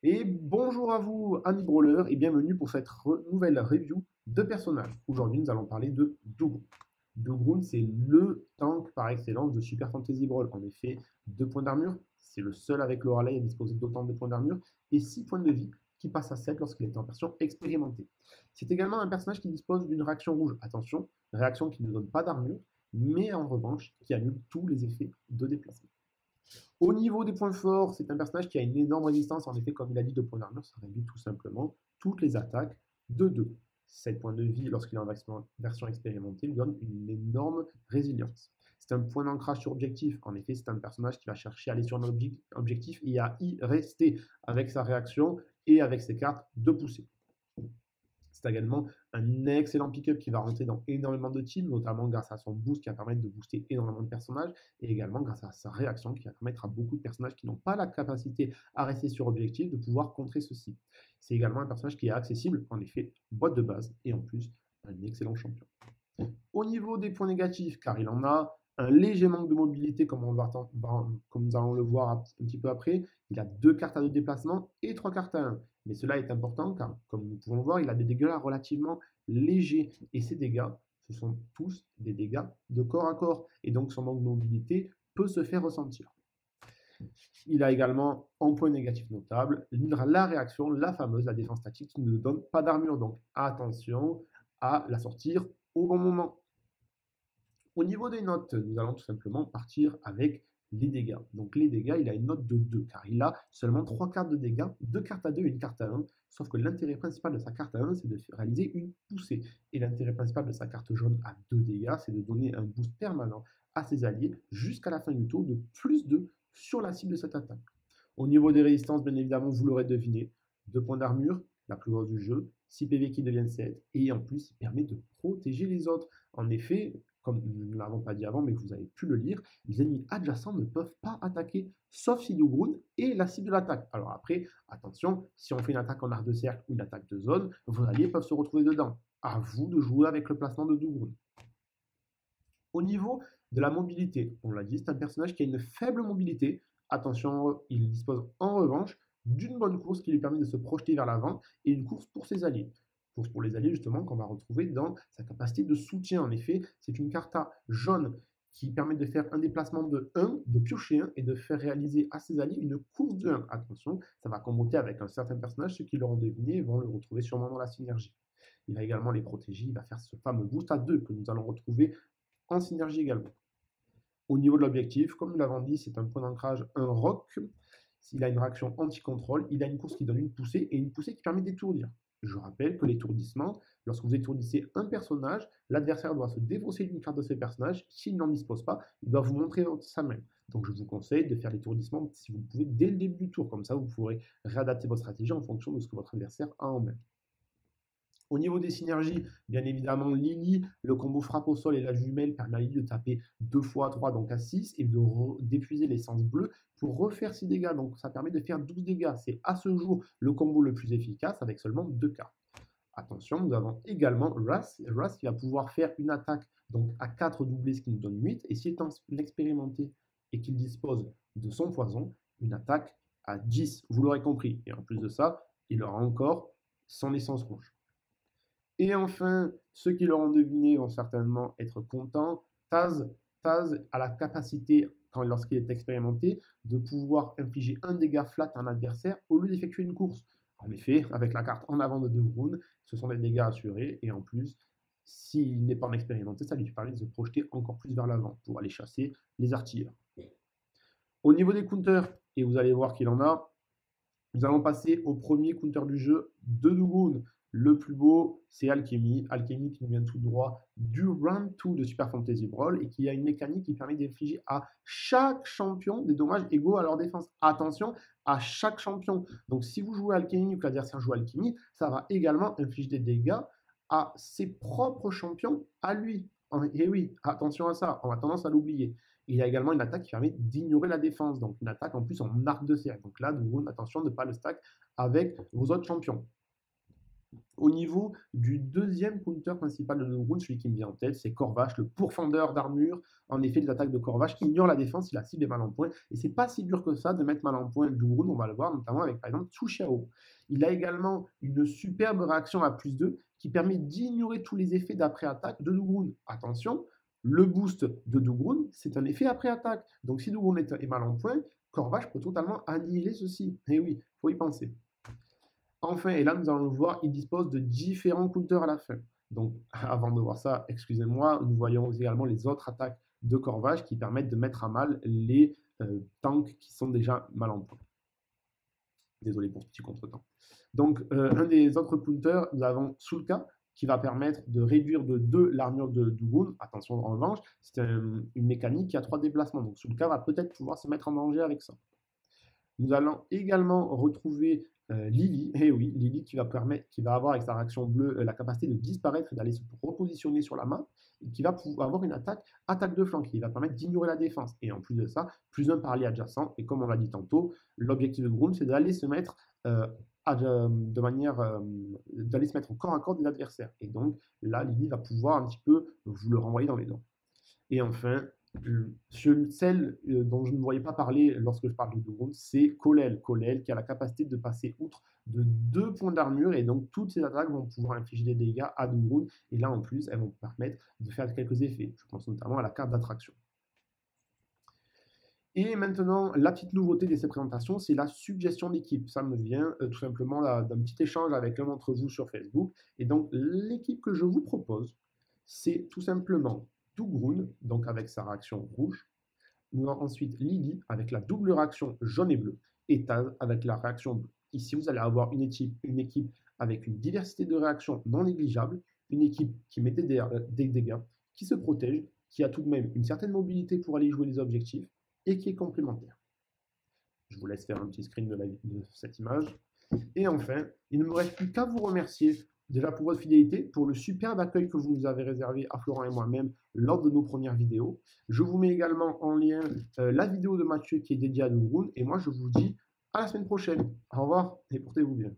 Et bonjour à vous, amis brawlers, et bienvenue pour cette nouvelle review de personnages. Aujourd'hui, nous allons parler de Dougoon. Dougoon, c'est le tank par excellence de Super Fantasy Brawl. En effet, 2 points d'armure, c'est le seul avec le Raleigh à disposer d'autant de points d'armure, et 6 points de vie qui passe à 7 lorsqu'il est en version expérimentée. C'est également un personnage qui dispose d'une réaction rouge. Attention, réaction qui ne donne pas d'armure, mais en revanche, qui annule tous les effets de déplacement. Au niveau des points forts, c'est un personnage qui a une énorme résistance. En effet, comme il a dit, 2 points d'armure, ça réduit tout simplement toutes les attaques de 2. 7 points de vie lorsqu'il est en version expérimentée lui donne une énorme résilience. C'est un point d'ancrage sur objectif. En effet, c'est un personnage qui va chercher à aller sur un objectif et à y rester avec sa réaction et avec ses cartes de poussée. C'est également un excellent pick-up qui va rentrer dans énormément de teams, notamment grâce à son boost qui va permettre de booster énormément de personnages, et également grâce à sa réaction qui va permettre à beaucoup de personnages qui n'ont pas la capacité à rester sur objectif de pouvoir contrer ceci. C'est également un personnage qui est accessible, en effet, boîte de base, et en plus, un excellent champion. Au niveau des points négatifs, car il en a un léger manque de mobilité, comme nous allons le voir un petit peu après. Il a 2 cartes à 2 déplacements et 3 cartes à 1. Mais cela est important car, comme nous pouvons le voir, il a des dégâts relativement légers. Et ces dégâts, ce sont tous des dégâts de corps à corps. Et donc son manque de mobilité peut se faire ressentir. Il a également, en point négatif notable, la réaction, la fameuse, la défense statique qui ne donne pas d'armure. Donc attention à la sortir au bon moment. Au niveau des notes, nous allons tout simplement partir avec les dégâts. Donc les dégâts, il a une note de 2, car il a seulement 3 cartes de dégâts, 2 cartes à 2 et une carte à 1, sauf que l'intérêt principal de sa carte à 1, c'est de réaliser une poussée. Et l'intérêt principal de sa carte jaune à 2 dégâts, c'est de donner un boost permanent à ses alliés jusqu'à la fin du tour de plus 2 sur la cible de cette attaque. Au niveau des résistances, bien évidemment, vous l'aurez deviné, 2 points d'armure, la plus grosse du jeu, 6 PV qui deviennent 7, et en plus, il permet de protéger les autres. En effet, comme nous ne l'avons pas dit avant, mais que vous avez pu le lire, les ennemis adjacents ne peuvent pas attaquer, sauf si Dougoon est la cible de l'attaque. Alors après, attention, si on fait une attaque en arc de cercle ou une attaque de zone, vos alliés peuvent se retrouver dedans. À vous de jouer avec le placement de Dougoon. Au niveau de la mobilité, on l'a dit, c'est un personnage qui a une faible mobilité. Attention, il dispose en revanche d'une bonne course qui lui permet de se projeter vers l'avant et une course pour ses alliés. Course pour les alliés justement qu'on va retrouver dans sa capacité de soutien. En effet, c'est une carte jaune qui permet de faire un déplacement de 1, de piocher 1 et de faire réaliser à ses alliés une course de 1. Attention, ça va comboter avec un certain personnage, ceux qui l'auront deviné vont le retrouver sûrement dans la synergie. Il va également les protéger, il va faire ce fameux boost à 2 que nous allons retrouver en synergie également. Au niveau de l'objectif, comme nous l'avons dit, c'est un point d'ancrage, un rock. Il a une réaction anti-contrôle, il a une course qui donne une poussée et une poussée qui permet d'étourdir. Je rappelle que l'étourdissement, lorsque vous étourdissez un personnage, l'adversaire doit se défausser d'une carte de ce personnage. S'il n'en dispose pas, il doit vous montrer sa main. Donc je vous conseille de faire l'étourdissement si vous pouvez dès le début du tour. Comme ça, vous pourrez réadapter votre stratégie en fonction de ce que votre adversaire a en main. Au niveau des synergies, bien évidemment, Lily, le combo frappe au sol et la jumelle permet à Lily de taper 2 fois 3, donc à 6, et d'épuiser l'essence bleue pour refaire 6 dégâts. Donc ça permet de faire 12 dégâts. C'est à ce jour le combo le plus efficace avec seulement 2 cartes. Attention, nous avons également Ras qui va pouvoir faire une attaque donc à 4 doublés, ce qui nous donne 8. Et si étant l'expérimenté et qu'il dispose de son poison, une attaque à 10. Vous l'aurez compris. Et en plus de ça, il aura encore son essence rouge. Et enfin, ceux qui l'auront deviné vont certainement être contents. Taz a la capacité, lorsqu'il est expérimenté, de pouvoir infliger un dégât flat à un adversaire au lieu d'effectuer une course. En effet, avec la carte en avant de Dougoon, ce sont des dégâts assurés. Et en plus, s'il n'est pas en expérimenté, ça lui permet de se projeter encore plus vers l'avant pour aller chasser les artilleurs. Au niveau des counters, et vous allez voir qu'il en a, nous allons passer au premier counter du jeu de Dougoon. Le plus beau, c'est Alchemy. Alchemy qui nous vient tout droit du Round 2 de Super Fantasy Brawl et qui a une mécanique qui permet d'infliger à chaque champion des dommages égaux à leur défense. Attention, à chaque champion. Donc si vous jouez Alchemy ou que l'adversaire joue Alchemy, ça va également infliger des dégâts à ses propres champions, à lui. Et oui, attention à ça, on a tendance à l'oublier. Il y a également une attaque qui permet d'ignorer la défense, donc une attaque en plus en arc de cercle. Donc là, attention de ne pas le stack avec vos autres champions. Au niveau du deuxième counter principal de Dogrun, celui qui me vient en tête, c'est Corvache, le pourfendeur d'armure. En effet, les attaques de Corvache ignorent la défense si la cible est mal en point. Et c'est pas si dur que ça de mettre mal en point Dogrun, on va le voir notamment avec par exemple Tsushiro. Il a également une superbe réaction à +2 qui permet d'ignorer tous les effets d'après-attaque de Dogrun. Attention, le boost de Dogrun, c'est un effet après-attaque. Donc si Dogrun est mal en point, Corvache peut totalement annihiler ceci. Et oui, il faut y penser. Enfin, et là nous allons le voir, il dispose de différents counters à la fin. Donc avant de voir ça, excusez-moi, nous voyons également les autres attaques de Corvage qui permettent de mettre à mal les tanks qui sont déjà mal en point. Désolé pour ce petit contretemps. Donc un des autres counters, nous avons Sulka qui va permettre de réduire de 2 l'armure de Dogrun. Attention en revanche, c'est une mécanique qui a 3 déplacements. Donc Sulka va peut-être pouvoir se mettre en danger avec ça. Nous allons également retrouver Lily, et oui, Lily qui va avoir avec sa réaction bleue la capacité de disparaître et d'aller se repositionner sur la map, et qui va pouvoir avoir une attaque de flanc, qui va permettre d'ignorer la défense. Et en plus de ça, +1 par allié adjacent, et comme on l'a dit tantôt, l'objectif de Grun, c'est d'aller se mettre d'aller se mettre au corps à corps des adversaires. Et donc là, Lily va pouvoir un petit peu vous le renvoyer dans les dents. Et enfin, celle dont je ne voyais pas parler lorsque je parle de Dogrun, c'est Kolel. Kolel qui a la capacité de passer outre de 2 points d'armure et donc toutes ces attaques vont pouvoir infliger des dégâts à Dogrun et là en plus elles vont permettre de faire quelques effets. Je pense notamment à la carte d'attraction. Et maintenant, la petite nouveauté de cette présentation, c'est la suggestion d'équipe. Ça me vient tout simplement d'un petit échange avec l'un d'entre vous sur Facebook. Et donc, l'équipe que je vous propose, c'est tout simplement Dogrun, donc avec sa réaction rouge. Nous avons ensuite Lily avec la double réaction jaune et bleu. Et Taz avec la réaction bleue. Ici, vous allez avoir une équipe avec une diversité de réactions non négligeable, une équipe qui met des dégâts, qui se protège, qui a tout de même une certaine mobilité pour aller jouer les objectifs, et qui est complémentaire. Je vous laisse faire un petit screen de cette image. Et enfin, il ne me reste plus qu'à vous remercier déjà pour votre fidélité, pour le superbe accueil que vous nous avez réservé à Florent et moi-même lors de nos premières vidéos. Je vous mets également en lien la vidéo de Mathieu qui est dédiée à Dogrun. Et moi, je vous dis à la semaine prochaine. Au revoir et portez-vous bien.